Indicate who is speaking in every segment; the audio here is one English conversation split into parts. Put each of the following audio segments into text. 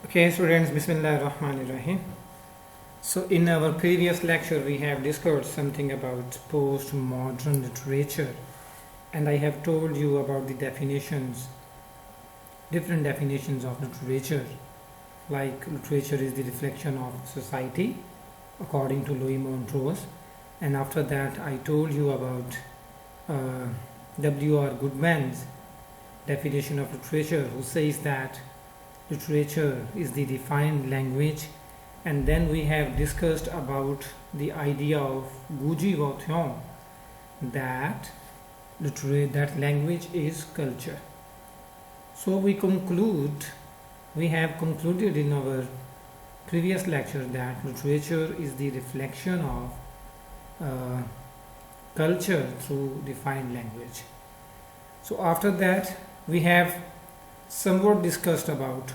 Speaker 1: Okay, students, Bismillahirrahmanirrahim. So, in our previous lecture, we have discussed something about postmodern literature, and I have told you about the definitions, different definitions of literature. Like, literature is the reflection of society, according to Louis Montrose, and after that, I told you about W.R. Goodman's definition of literature, who says that literature is the defined language, and then we have discussed about the idea of Guji Vauthion that language is culture. So we have concluded in our previous lecture that literature is the reflection of culture through defined language. So after that we have somewhat discussed about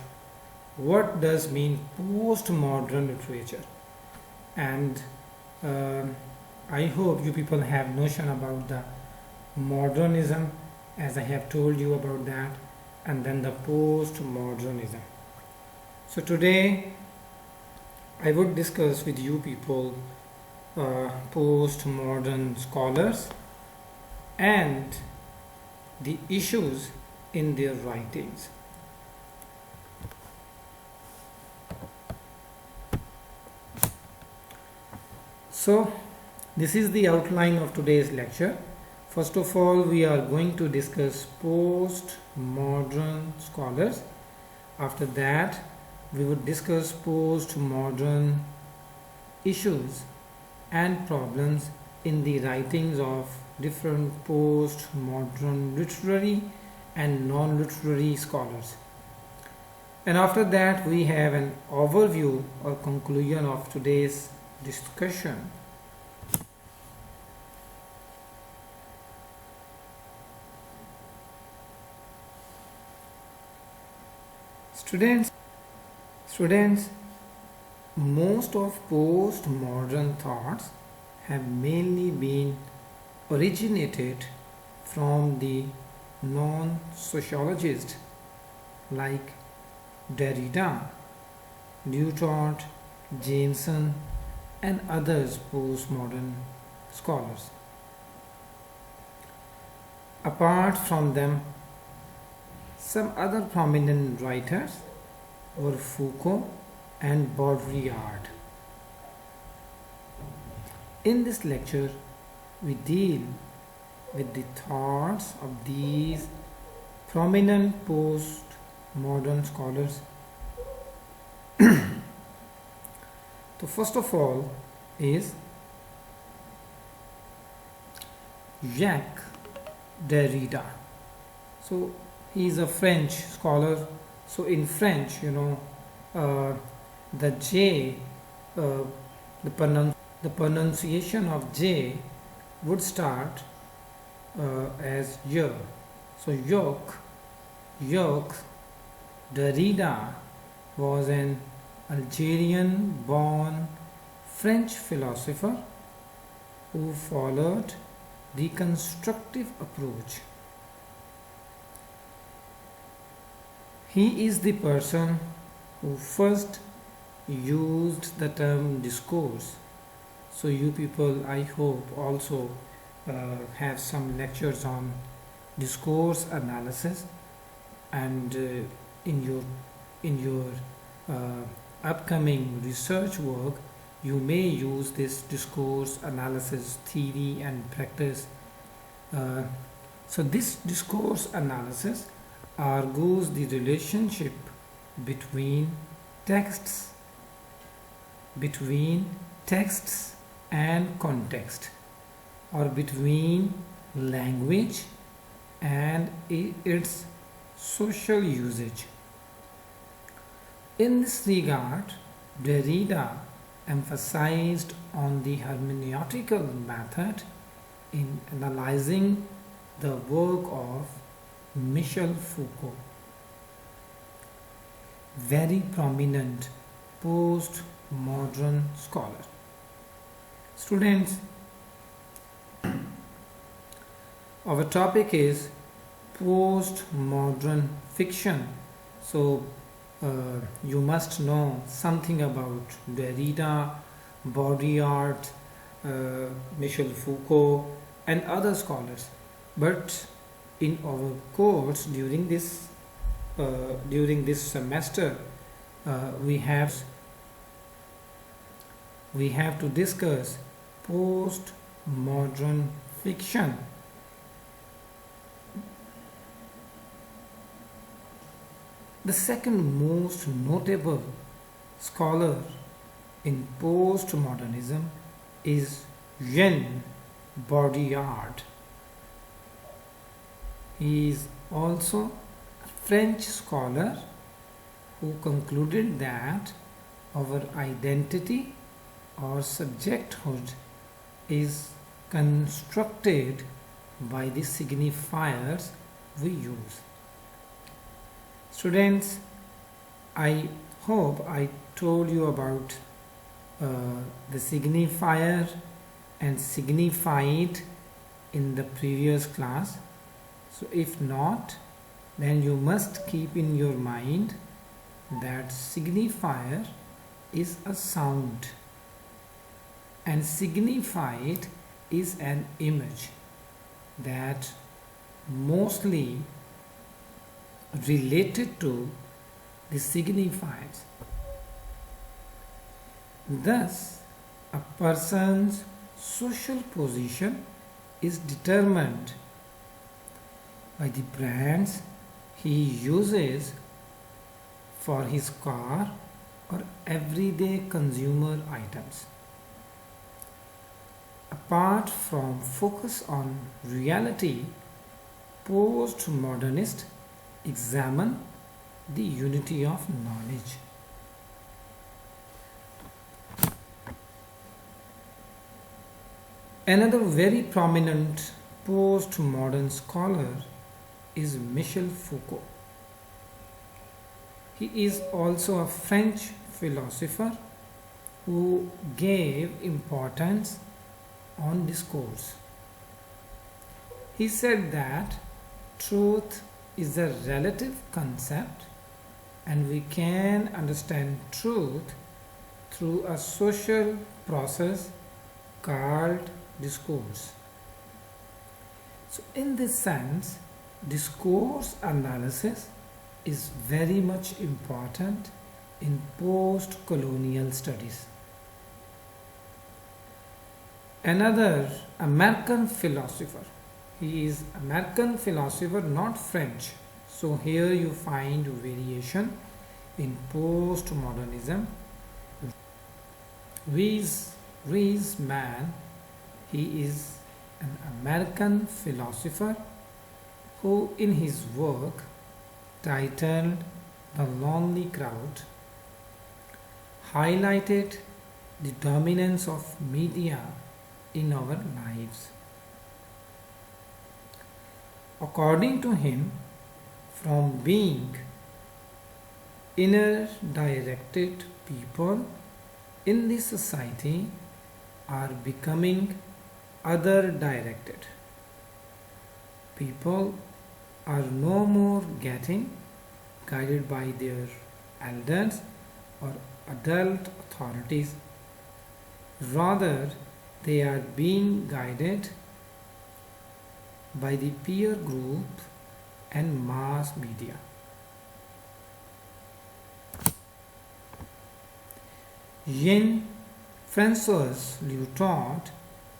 Speaker 1: what does mean postmodern literature, and I hope you people have notion about the modernism, as I have told you about that, and then the postmodernism. So today I would discuss with you people postmodern scholars and the issues in their writings. So this is the outline of today's lecture. First of all, we are going to discuss postmodern scholars. After that, we would discuss postmodern issues and problems in the writings of different postmodern literary and non-literary scholars. And after that, we have an overview or conclusion of today's discussion. Students, most of postmodern thoughts have mainly been originated from the non-sociologists like Derrida, Lyotard, Jameson, and others postmodern scholars. Apart from them, some other prominent writers were Foucault and Baudrillard. In this lecture, we deal with the thoughts of these prominent postmodern scholars. So first of all is Jacques Derrida. So he is a French scholar. So in French, the J, the pronunciation of J would start as Y. So Jacques Derrida was an Algerian-born French philosopher who followed the constructive approach. He is the person who first used the term discourse. So you people, I hope, also have some lectures on discourse analysis, and in your upcoming research work, you may use this discourse analysis theory and practice. So this discourse analysis argues the relationship between texts and context, or between language and its social usage. In this regard, Derrida emphasized on the hermeneutical method in analyzing the work of Michel Foucault, very prominent postmodern scholar. Students, our topic is postmodern fiction. So you must know something about Derrida, Baudrillard, Michel Foucault and other scholars. But in our course during this semester, we have to discuss postmodern fiction. The second most notable scholar in postmodernism is Jean Baudrillard. He is also a French scholar who concluded that our identity or subjecthood is constructed by the signifiers we use. Students, I hope I told you about the signifier and signified in the previous class. So if not, then you must keep in your mind that signifier is a sound and signified is an image that mostly related to the signifiers. Thus, a person's social position is determined by the brands he uses for his car or everyday consumer items. Apart from focus on reality, postmodernists examine the unity of knowledge. Another very prominent postmodern scholar is Michel Foucault. He is also a French philosopher who gave importance on discourse. He said that truth is a relative concept and we can understand truth through a social process called discourse. So in this sense, discourse analysis is very much important in post-colonial studies. Another American philosopher, he is American philosopher, not French. So here you find variation in postmodernism. Wiseman, he is an American philosopher who in his work titled The Lonely Crowd highlighted the dominance of media in our lives. According to him, from being inner directed, people in the society are becoming other directed. People are no more getting guided by their elders or adult authorities. Rather, they are being guided by the peer group and mass media. Jean-Francois Lyotard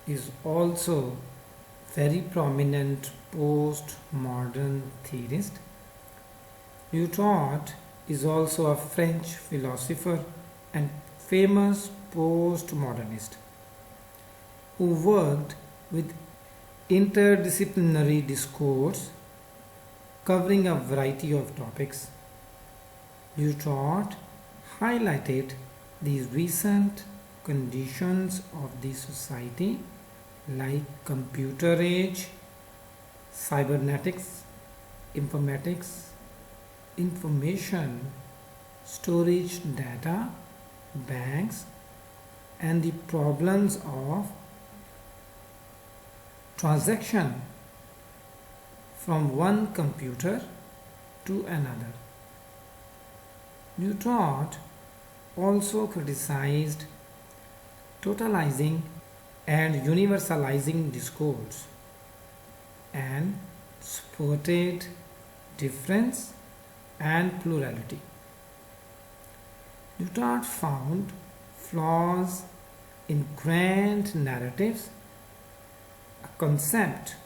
Speaker 1: is also very prominent postmodern theorist. Lyotard is also a French philosopher and famous postmodernist who worked with interdisciplinary discourse covering a variety of topics. Lyotard highlighted the recent conditions of the society like computer age, cybernetics, informatics, information, storage data, banks, and the problems of transaction from one computer to another. Newton also criticized totalizing and universalizing discourse and supported difference and plurality. Newton found flaws in grand narratives, a concept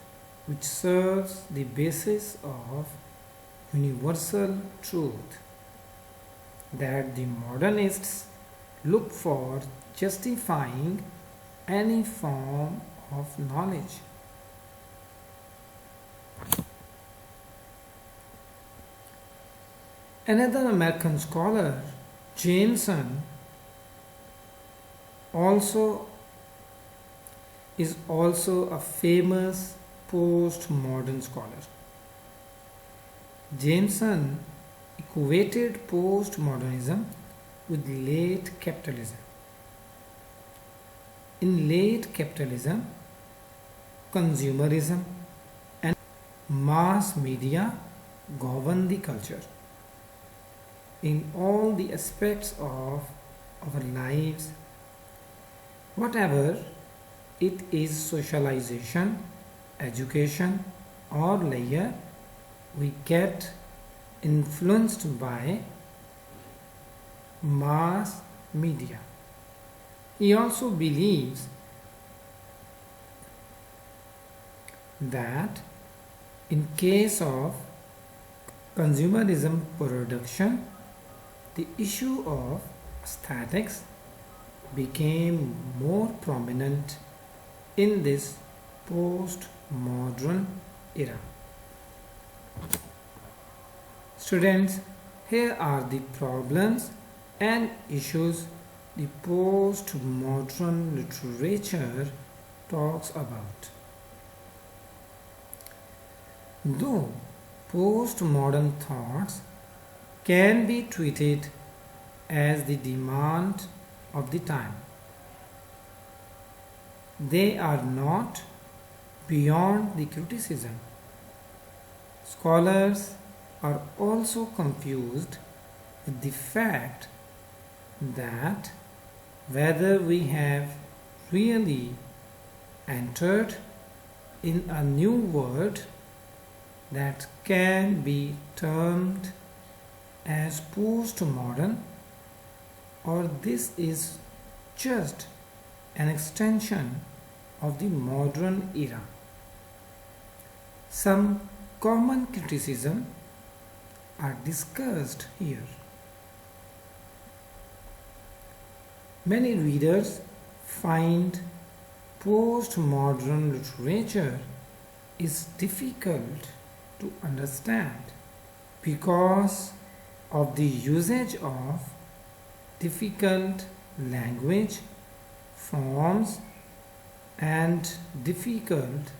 Speaker 1: which serves the basis of universal truth that the modernists look for justifying any form of knowledge. Another American scholar, Jameson, is also a famous postmodern scholar. Jameson equated postmodernism with late capitalism. In late capitalism, consumerism and mass media govern the culture. In all the aspects of our lives, whatever it is, socialization, education or leisure, we get influenced by mass media. He also believes that in case of consumerism production, the issue of aesthetics became more prominent in this postmodern era. Students, here are the problems and issues the postmodern literature talks about. Though postmodern thoughts can be treated as the demand of the time, they are not beyond the criticism. Scholars are also confused with the fact that whether we have really entered in a new world that can be termed as postmodern, or this is just an extension of the modern era. Some common criticism are discussed here. Many readers find postmodern literature is difficult to understand because of the usage of difficult language forms and difficult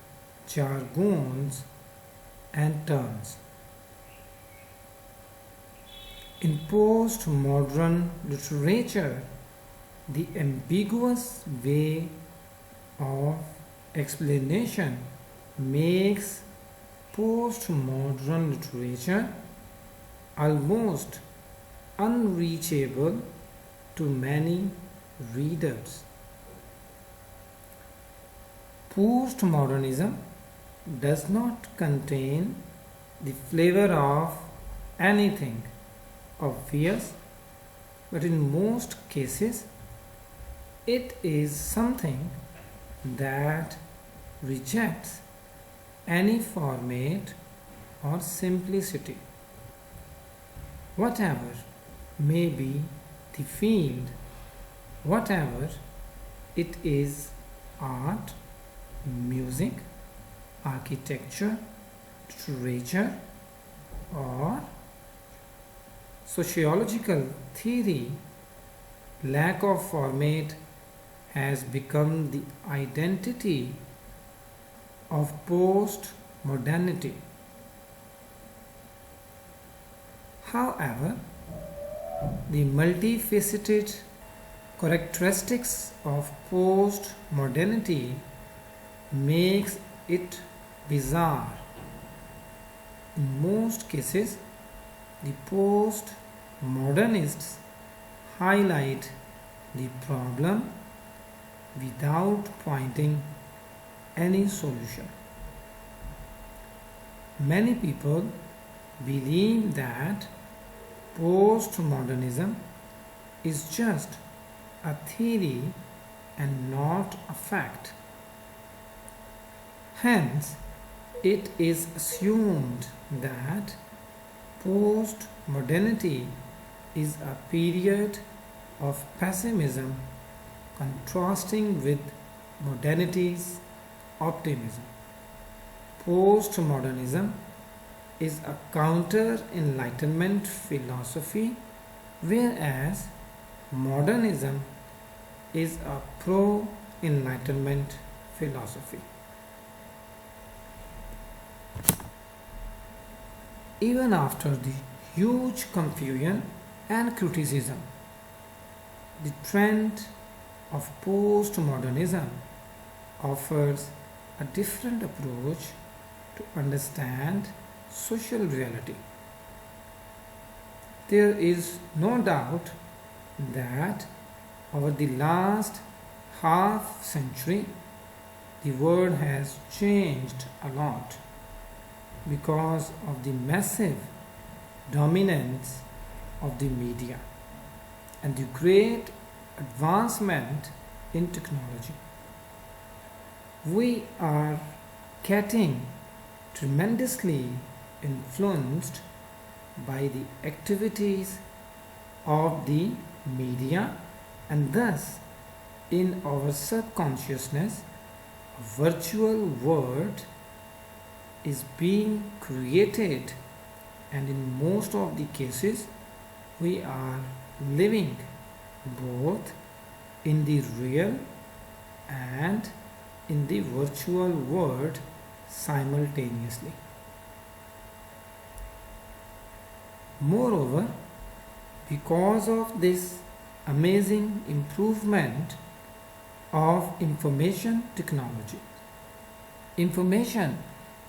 Speaker 1: jargons and terms. In postmodern literature, the ambiguous way of explanation makes postmodern literature almost unreachable to many readers. Postmodernism does not contain the flavor of anything obvious, but in most cases it is something that rejects any format or simplicity. Whatever may be the field, whatever it is, art, music, architecture, literature, or sociological theory, lack of format has become the identity of post-modernity. However, the multifaceted characteristics of post-modernity makes it bizarre. In most cases, the modernists highlight the problem without pointing any solution. Many people believe that postmodernism is just a theory and not a fact. Hence, it is assumed that post-modernity is a period of pessimism contrasting with modernity's optimism. Postmodernism is a counter-enlightenment philosophy, whereas modernism is a pro-enlightenment philosophy. Even after the huge confusion and criticism, the trend of postmodernism offers a different approach to understand social reality. There is no doubt that over the last half century the world has changed a lot because of the massive dominance of the media and the great advancement in technology. We are getting tremendously influenced by the activities of the media, and thus in our subconsciousness a virtual world is being created, and in most of the cases we are living both in the real and in the virtual world simultaneously. Moreover, because of this amazing improvement of information technology, information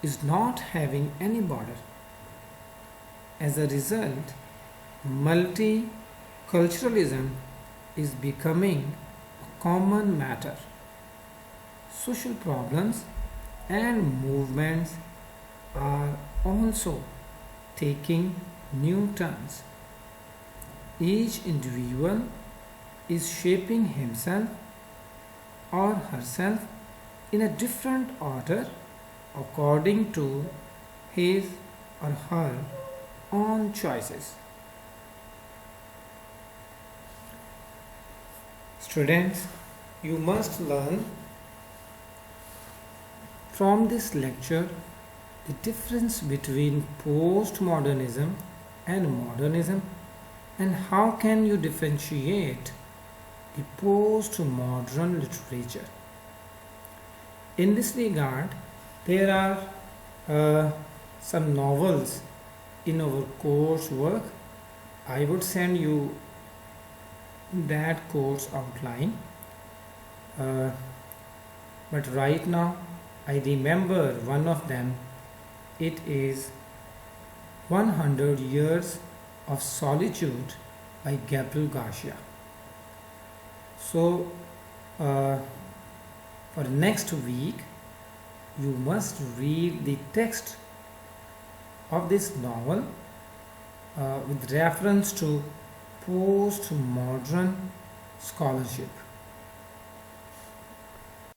Speaker 1: is not having any border. As a result, multiculturalism is becoming a common matter. Social problems and movements are also taking new turns. Each individual is shaping himself or herself in a different order according to his or her own choices. Students, you must learn from this lecture the difference between postmodernism and modernism, and how can you differentiate the postmodern literature. In this regard, there are some novels in our course work. I would send you that course outline, but right now I remember one of them. It is 100 Years of Solitude by Gabriel Garcia. So for next week you must read the text of this novel with reference to postmodern scholarship.